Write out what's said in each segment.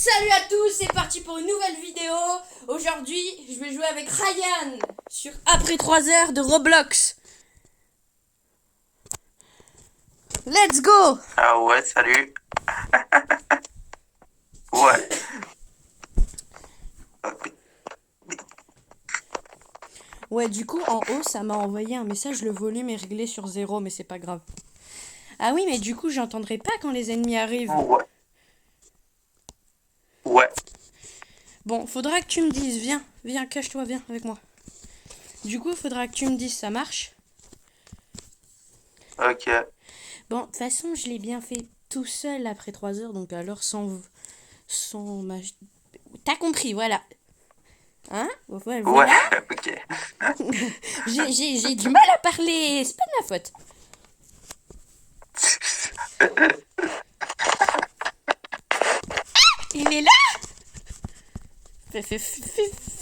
Salut à tous, c'est parti pour une nouvelle vidéo. Aujourd'hui, je vais jouer avec Ryan sur Après 3 heures de Roblox. Let's go. Ah ouais, salut. Ouais. Ouais, du coup, en haut, ça m'a envoyé un message, le volume est réglé sur 0, mais c'est pas grave. Ah oui, mais du coup, j'entendrai pas quand les ennemis arrivent. Ouais. Ouais. Bon, faudra que tu me dises, viens, cache-toi, viens avec moi. Du coup, faudra que tu me dises, ça marche? Ok. Bon, de toute façon, je l'ai bien fait tout seul après 3 heures, donc alors sans ma... T'as compris, voilà. Hein? Ouais, Voilà. ok. J'ai du mal à parler, c'est pas de ma faute. Il est là? Ferme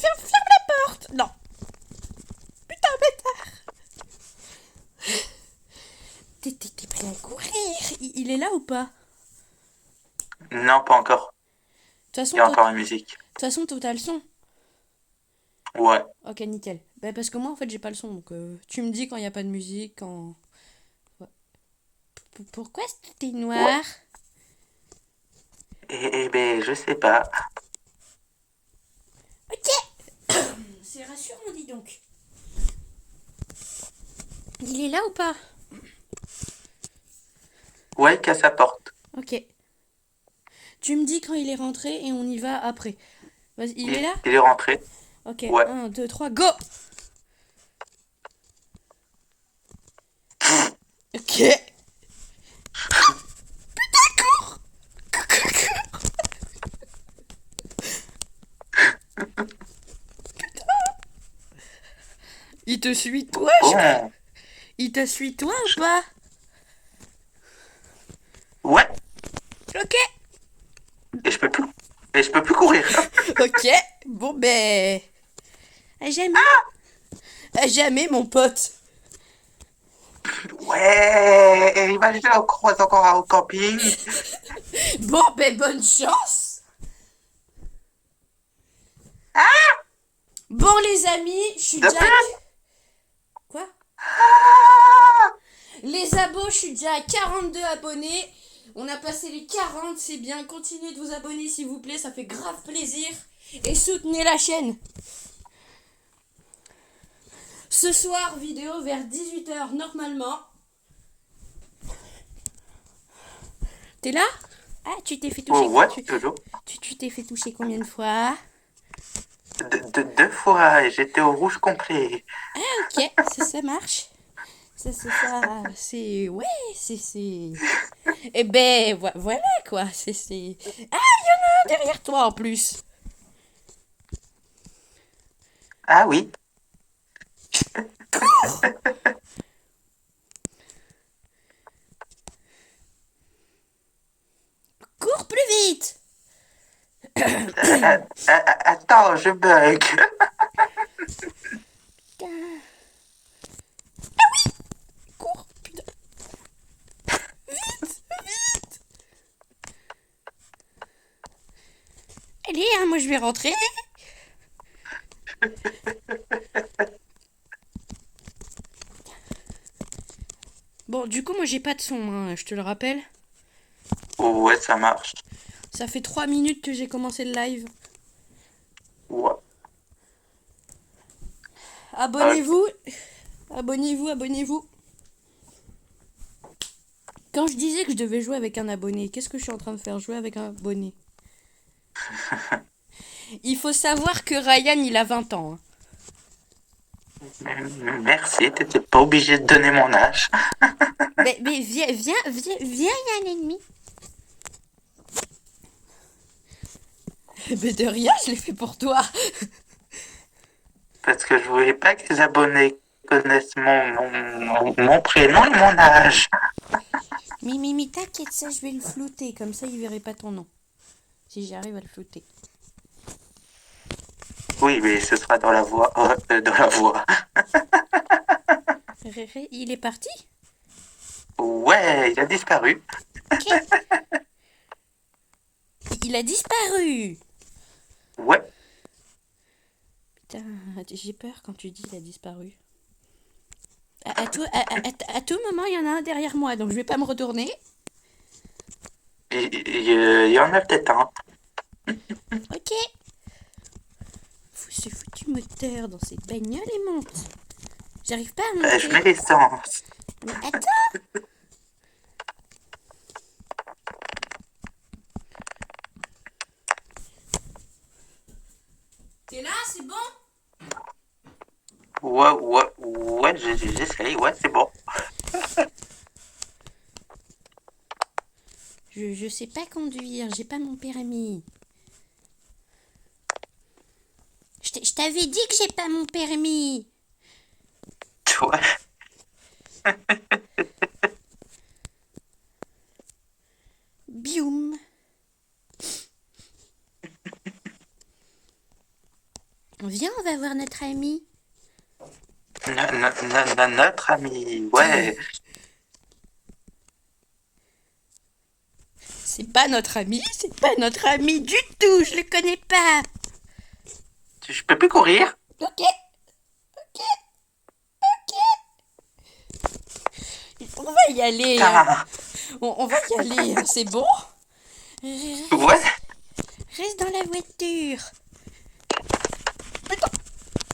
la porte. Non. Putain, bâtard. T'es prêt à courir. Il est là ou pas? Non, pas encore. De toute Il y a encore une musique. façon, t'as le son. Ouais. Ok, nickel. Bah, parce que moi, en fait, j'ai pas le son. Donc, tu me dis quand il n'y a pas de musique, quand... Ouais. Pourquoi t'es Ouais. noir? Eh ben, je sais pas. Ok. C'est rassurant, dis donc. Il est là ou pas? Ouais, il casse sa porte. Ok. Tu me dis quand il est rentré et on y va après. Vas-y, il est là? Il est rentré. Ok, Ouais. 1, 2, 3, go! Ok. Cours! Il te suit toi, je crois. Bon. Il te suit toi ou pas? Ouais. Ok. Et je peux plus. Et je peux plus courir. Ok. Bon ben. À jamais. À jamais, mon pote. Ouais. Imagine, on croise encore au camping. Bon ben, bonne chance. Bon les amis, je suis De déjà... plus. Quoi? Ah. Les abos, je suis déjà à 42 abonnés. On a passé les 40, c'est bien. Continuez de vous abonner s'il vous plaît, ça fait grave plaisir. Et soutenez la chaîne. Ce soir, vidéo vers 18 h normalement. T'es là? Ah, tu t'es fait toucher. Oh, ouais, toujours. Tu t'es fait toucher combien de fois? Deux fois, et j'étais au rouge complet. Ok, ça marche. C'est... Ouais, c'est... Eh ben, voilà quoi. C'est... Ah, il y en a un derrière toi en plus. Ah oui. Cours plus vite. Attends, je bug. Cours, putain. Vite. Allez, hein, moi je vais rentrer. Bon, du coup, moi j'ai pas de son, hein, je te le rappelle. Oh, ouais, ça marche. Ça fait 3 minutes que j'ai commencé le live. Ouais. Ok. Abonnez-vous. Abonnez-vous. Quand je disais que je devais jouer avec un abonné, qu'est-ce que je suis en train de faire? Jouer avec un abonné. Il faut savoir que Ryan, il a 20 ans. Merci, t'étais pas obligé de donner mon âge. Mais viens, il y a un ennemi. Mais de rien, je l'ai fait pour toi. Parce que je voulais pas que les abonnés connaissent mon prénom et mon âge. Mais t'inquiète, ça, je vais le flouter. Comme ça, il verrait pas ton nom. Si j'arrive à le flouter. Oui, mais ce sera dans la voix. Dans la voix. Réré, il est parti? Ouais, il a disparu. Ok. il a disparu. Ouais. Putain, j'ai peur quand tu dis il a disparu. À tout moment, il y en a un derrière moi, donc je vais pas me retourner. Il y en a peut-être un. Ok. Ce foutu moteur dans cette bagnole et monte. J'arrive pas à monter. Je mets l'essence. Mais attends. T'es là, c'est bon? Ouais, j'essaye, ouais, c'est bon. Je sais pas conduire, j'ai pas mon permis. Je t'avais dit que j'ai pas mon permis. Ouais. Bioum. Viens, on va voir notre ami. Notre ami, ouais. C'est pas notre ami du tout, je le connais pas. Je peux plus courir. Ok. On va y aller. Putain. On va y aller, c'est bon? Ouais. Reste dans la voiture.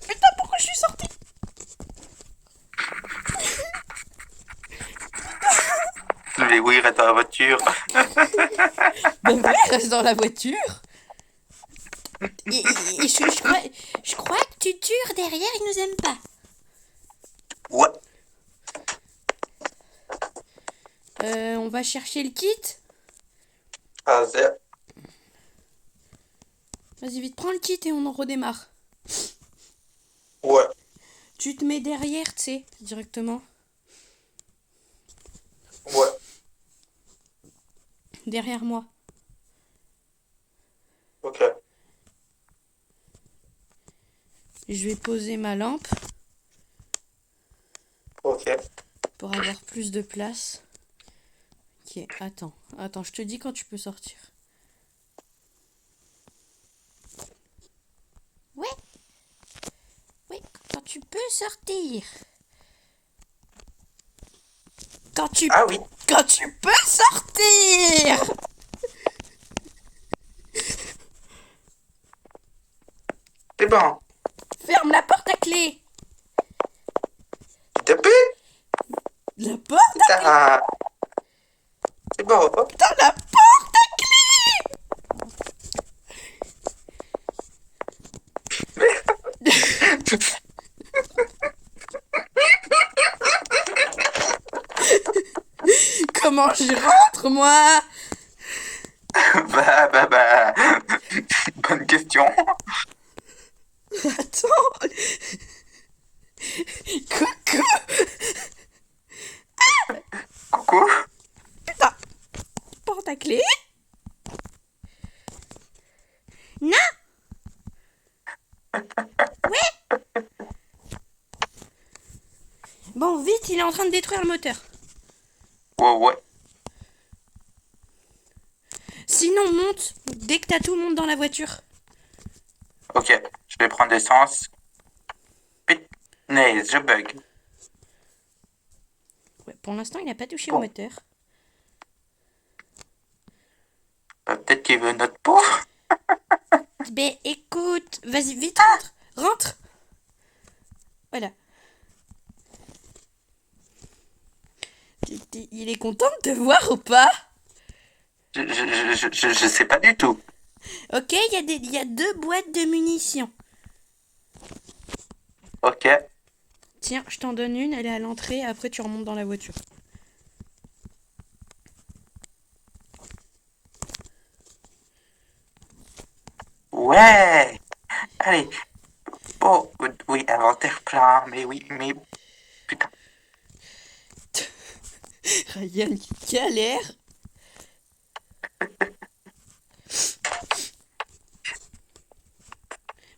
Putain, pourquoi je suis sortie? Mais oui, reste dans la voiture. Ben ouais, reste dans la voiture. Et je crois que tu tures derrière, ils nous aiment pas. Ouais. On va chercher le kit. Ah, c'est... Vas-y, vite, prends le kit et on en redémarre. Ouais. Tu te mets derrière, tu sais, directement. Ouais. Derrière moi. Ok. Je vais poser ma lampe Ok. pour avoir plus de place. Ok, attends, je te dis quand tu peux sortir. Ouais, quand tu peux sortir. Ah oui. Quand tu peux sortir. C'est bon. Ferme la porte à clé. Tu te peux? La porte à clé. Putain. C'est bon. Putain, la porte à clé. Comment je rentre, moi? Bah. Bonne question. Attends. Coucou. Coucou. Putain. Porte à clé. Non. Ouais. Bon, vite, il est en train de détruire le moteur. Ouais. Sinon, monte. Dès que t'as tout, monte dans la voiture. Ok. Je vais prendre l'essence. Punaise, je bug. Ouais, pour l'instant, il n'a pas touché au Bon. moteur. Peut-être qu'il veut notre peau. Ben, écoute, vas-y, vite, rentre. Voilà. Il est content de te voir ou pas? Je sais pas du tout. Ok, il y a 2 boîtes de munitions. Ok. Tiens, je t'en donne une, elle est à l'entrée, après tu remontes dans la voiture. Ouais. Allez. Oh, oui, inventaire plein. Mais oui, mais... Putain. Ryan qui galère.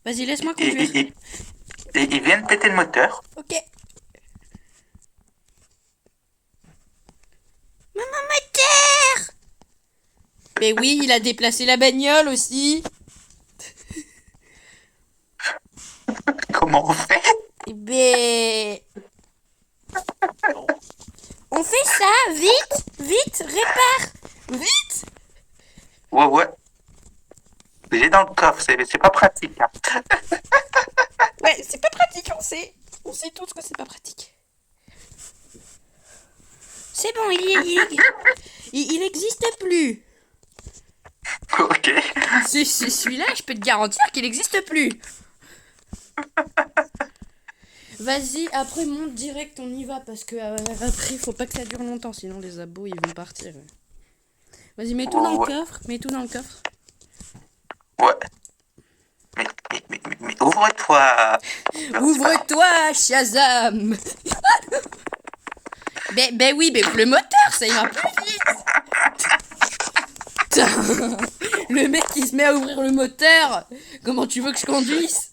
Vas-y, laisse-moi conduire. Il vient de péter le moteur. Ok. Maman moteur. Mais oui, il a déplacé la bagnole aussi. Comment on fait? Mais... On fait ça, vite, vite, répare, vite. Ouais. J'ai dans le coffre, c'est pas pratique. Hein. Ouais, c'est pas pratique, on sait. On sait tous que c'est pas pratique. C'est bon, il existe plus. Ok. C'est celui-là, je peux te garantir qu'il existe plus. Vas-y, après monte direct, on y va parce que après faut pas que ça dure longtemps, sinon les abos ils vont partir. Vas-y, mets tout dans le coffre, mets tout dans le coffre. Ouais. Mais ouvre-toi. Ouvre-toi, Shazam. Ben oui, mais le moteur, ça ira plus vite. Putain, le mec qui se met à ouvrir le moteur. Comment tu veux que je conduise?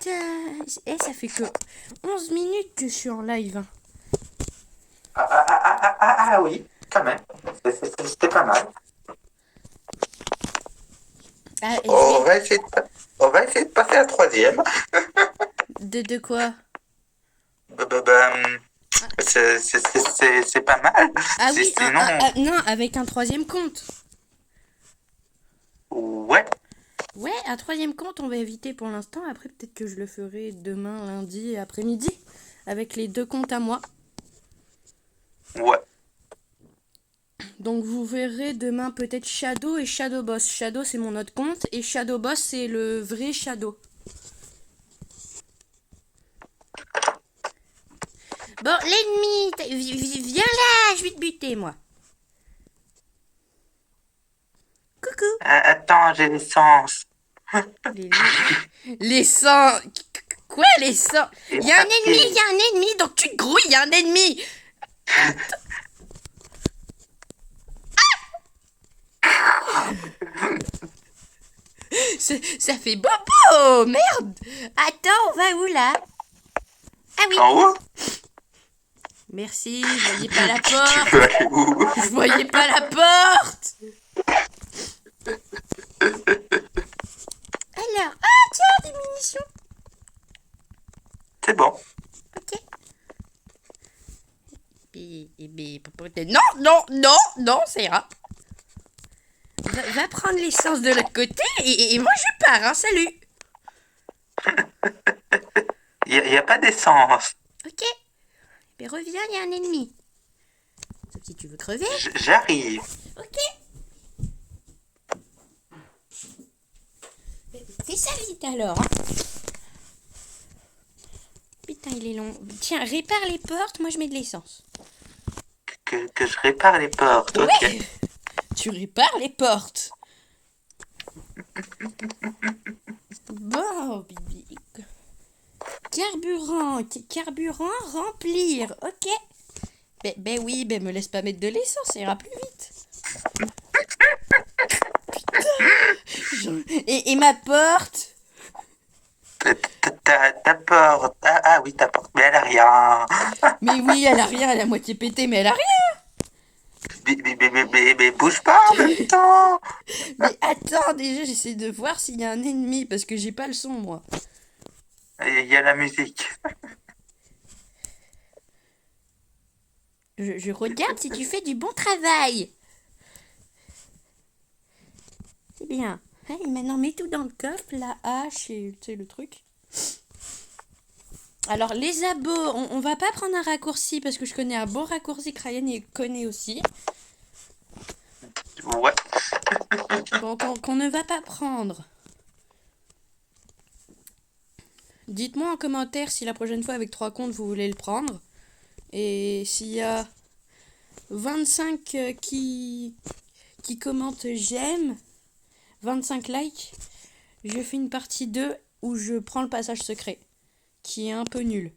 Ça fait que 11 minutes que je suis en live. Hein. Ah oui, quand même. C'était pas mal. Ah, On va essayer de passer à la troisième. De quoi? C'est pas mal. Ah oui, Sinon... non, avec un troisième compte. Ouais. Ouais, un troisième compte, on va éviter pour l'instant. Après, peut-être que je le ferai demain, lundi, après-midi. Avec les deux comptes à moi. Ouais. Donc, vous verrez demain peut-être Shadow et Shadow Boss. Shadow, c'est mon autre compte. Et Shadow Boss, c'est le vrai Shadow. Bon, l'ennemi, viens là, je vais te buter, moi. Coucou. Attends, j'ai l'essence. Les sangs. Quoi, les sangs? Il y a un ennemi, donc tu te grouilles, il y a un ennemi. Ça fait bobo, merde. Attends, on va où là? Ah oui. En haut? Merci, je voyais pas la Tu porte. veux aller où? Je voyais pas la porte. Alors, ah tiens, des munitions. C'est bon. Ok. Non, ça ira. Va prendre l'essence de l'autre côté et moi je pars, hein, salut. Il y a pas d'essence. Ok. Mais reviens, il y a un ennemi. Sauf si tu veux crever. J'arrive. Ok. Fais ça vite alors. Hein. Putain, il est long. Tiens, répare les portes, moi je mets de l'essence. Que je répare les portes, ok. Ouais. Tu répares les portes. Bon, bibi. Carburant, remplir. Ok. Ben oui, me laisse pas mettre de l'essence, ça ira plus vite. Putain. Et ma porte? Ta porte. Ah oui, ta porte. Mais elle a rien. Mais oui, elle a rien, elle a moitié pété, mais elle a rien. Mais bouge pas en même temps. Mais attends, déjà, j'essaie de voir s'il y a un ennemi, parce que j'ai pas le son, moi. Il y a la musique. Je regarde si tu fais du bon travail. C'est bien. Allez, maintenant, mets tout dans le coffre, la hache et tu sais, le truc. Alors, les abos, on va pas prendre un raccourci, parce que je connais un bon raccourci que Ryan il connaît aussi. Ouais. Bon, qu'on ne va pas prendre. Dites-moi en commentaire si la prochaine fois avec 3 comptes vous voulez le prendre. Et s'il y a 25 qui commentent j'aime, 25 likes, je fais une partie 2 où je prends le passage secret, qui est un peu nul.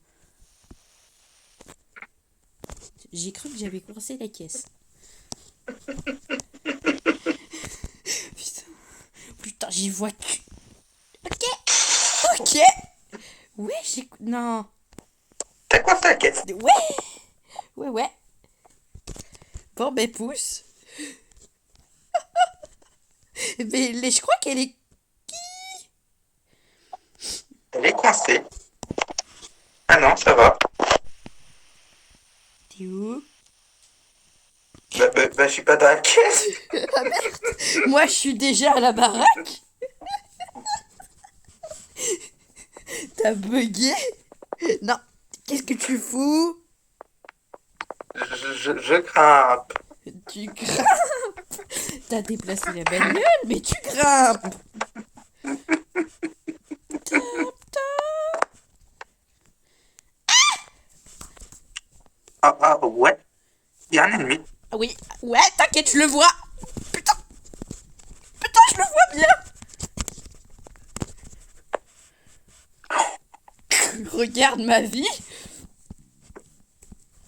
J'ai cru que j'avais coincé la caisse. Putain, j'y vois que... Ok. Ouais, j'écoute... Non. T'as coiffé la caisse? Ouais. Bon, ben pousse. Mais je crois qu'elle est... Elle est coincée. Ah non, ça va. T'es où? Je suis pas dans la caisse. Ah merde. Moi, je suis déjà à la baraque. T'as bugué? Non. Qu'est-ce que tu fous? Je grimpe. Tu grimpes. T'as déplacé la bagnole, mais tu grimpes. Tap, tap. Ah, ouais. Il y a un ennemi. Ah oui, ouais, t'inquiète, je le vois. Putain, je le vois bien. Regarde ma vie.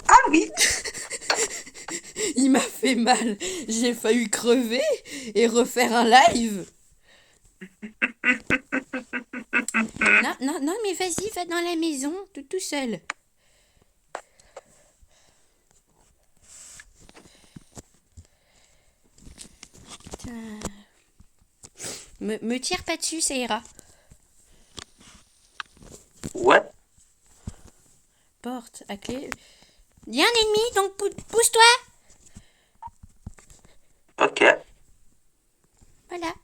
Ah oui. Il m'a fait mal. J'ai failli crever et refaire un live. Non, non, non, mais vas-y, va dans la maison, tout seul. Putain. Me tire pas dessus, ça ira. Ouais. Porte à clé. Il y a un ennemi, donc pousse-toi. Ok. Voilà.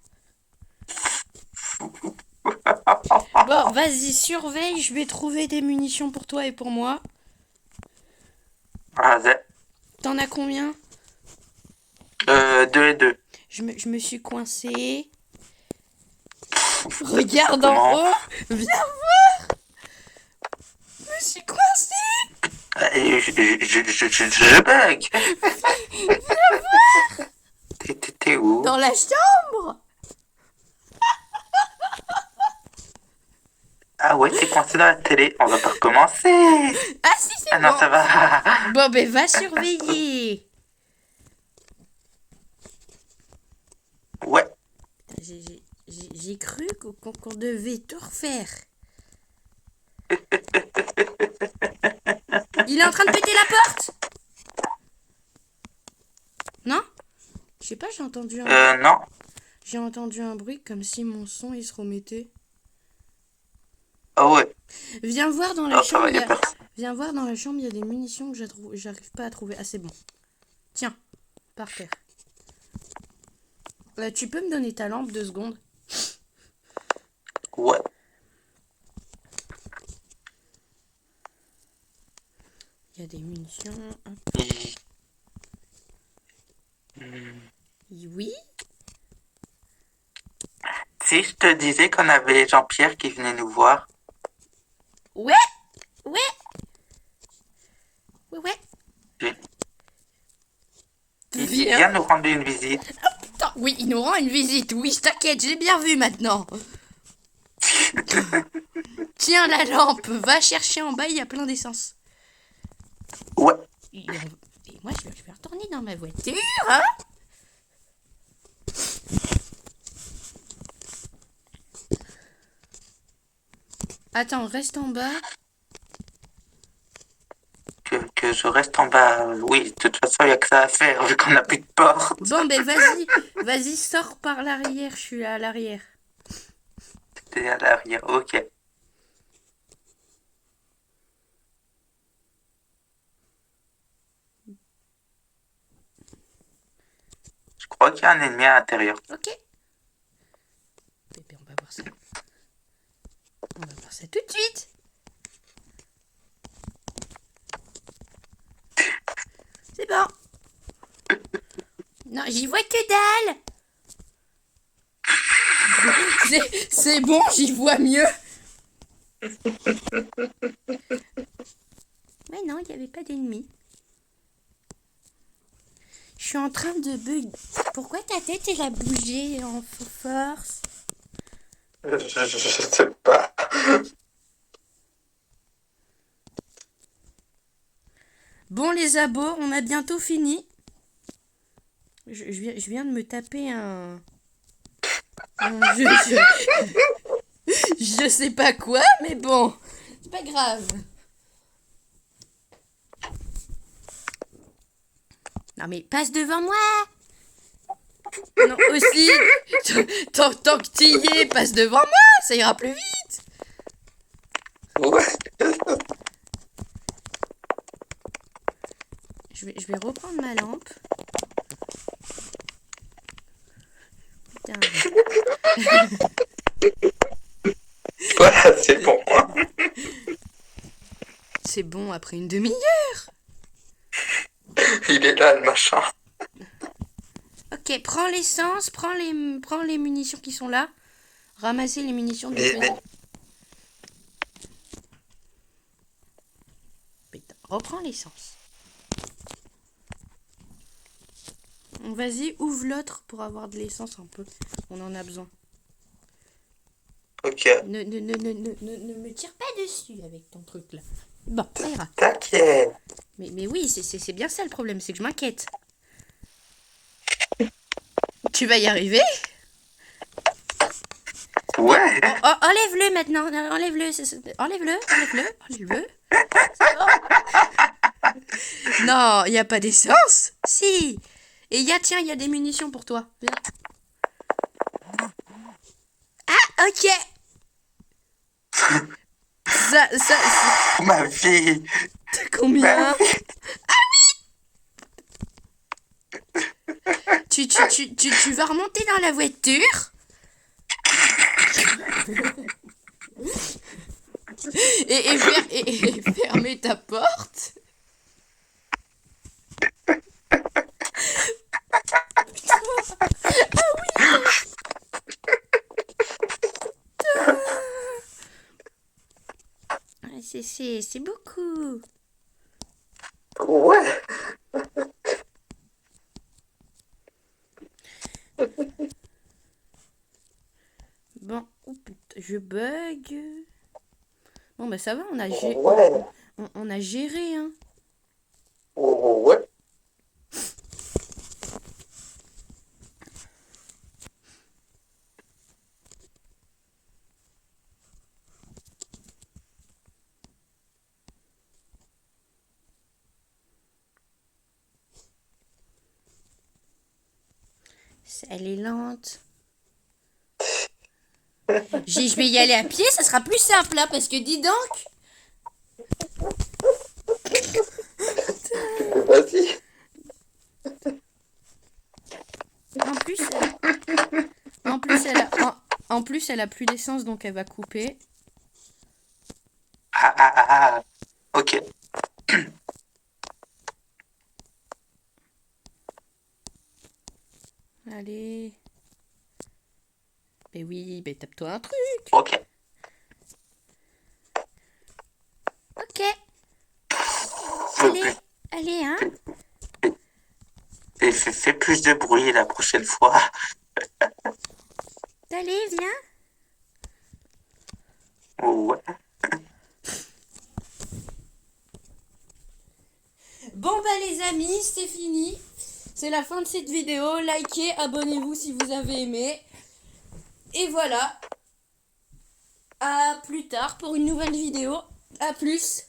Bon, vas-y, surveille, je vais trouver des munitions pour toi et pour moi. Vas-y. T'en as combien? 2 et 2. Je me suis coincée. Regarde en Comment? haut. Viens voir. Je me suis coincée. Je bug. T'es où? Dans la chambre. Ah ouais, t'es coincé dans la télé. On va pas recommencer. Ah si, c'est Ah non, bon. ça va. Bon, ben va surveiller. Ouais. J'ai cru qu'on devait tout refaire. Il est en train de péter la porte. Non? Je sais pas, Non. j'ai entendu un bruit comme si mon son il se remettait. Ah ouais. Viens voir dans la Non, ça chambre, va, y a personne. viens voir dans la chambre, il y a des munitions que j'arrive pas à trouver. Ah, c'est bon. Tiens, par terre. Tu peux me donner ta lampe 2 secondes? Ouais. Il y a des munitions. Hop. Oui? Si je te disais qu'on avait Jean-Pierre qui venait nous voir. Ouais! Ouais! Ouais, ouais. Il vient nous rendre une visite. Putain, oui, il nous rend une visite. Oui, t'inquiète, j'ai bien vu maintenant. Tiens la lampe, va chercher en bas, il y a plein d'essence. Ouais. Et moi, je vais retourner dans ma voiture, hein? Attends, reste en bas. Que je reste en bas. Oui, de toute façon, il n'y a que ça à faire vu qu'on n'a plus de porte. Bon, ben vas-y, sors par l'arrière, je suis à l'arrière. T'es à l'arrière, ok. Je crois qu'il y a un ennemi à l'intérieur. Ok. Bébé, on va voir ça. On va voir ça tout de suite. C'est bon. Non, j'y vois que dalle. C'est bon, j'y vois mieux. Mais non, il n'y avait pas d'ennemi. Je suis en train de bug. Pourquoi ta tête elle a bougé en force? Je sais pas. Bon les abos, on a bientôt fini. Je viens de me taper un je sais pas quoi, mais bon, c'est pas grave. Non mais passe devant moi. Non, aussi. Tant que t'y es, passe devant moi, ça ira plus vite. Ouais. Je vais reprendre ma lampe. Putain. Voilà, c'est bon. C'est bon après une demi-heure. Il est là, le machin. Ok, prends l'essence, prends les munitions qui sont là. Ramassez les munitions du fusil. Putain, reprends l'essence. Vas-y, ouvre l'autre pour avoir de l'essence un peu. On en a besoin. Ok. Ne me tire pas dessus avec ton truc là. Bon, ça ira. T'inquiète. Mais oui, c'est bien ça le problème, c'est que je m'inquiète. Tu vas y arriver? Ouais. Oh, enlève-le maintenant, enlève-le, enlève-le. Non, il n'y a pas d'essence? Si. Et tiens, il y a des munitions pour toi. Viens. Ah, ok. Ça, Ma vie. t'as combien? Ma vie. Tu vas remonter dans la voiture et fermer ta porte. C'est beaucoup. Ouais. Bon, oh putain, je bug. Bon bah ça va, on a Ouais. on a géré hein. Ouais. Elle est lente. Je vais y aller à pied, ça sera plus simple là, parce que dis donc. Vas-y. En plus, elle a plus d'essence, donc elle va couper. Ah. Ok. Allez. Mais oui, mais tape-toi un truc. Ok. Ok. Allez, hein. Fais plus de bruit la prochaine fois. Allez, viens. Ouais. Bon bah les amis, c'est fini. C'est la fin de cette vidéo. Likez, abonnez-vous si vous avez aimé. Et voilà. À plus tard pour une nouvelle vidéo. À plus.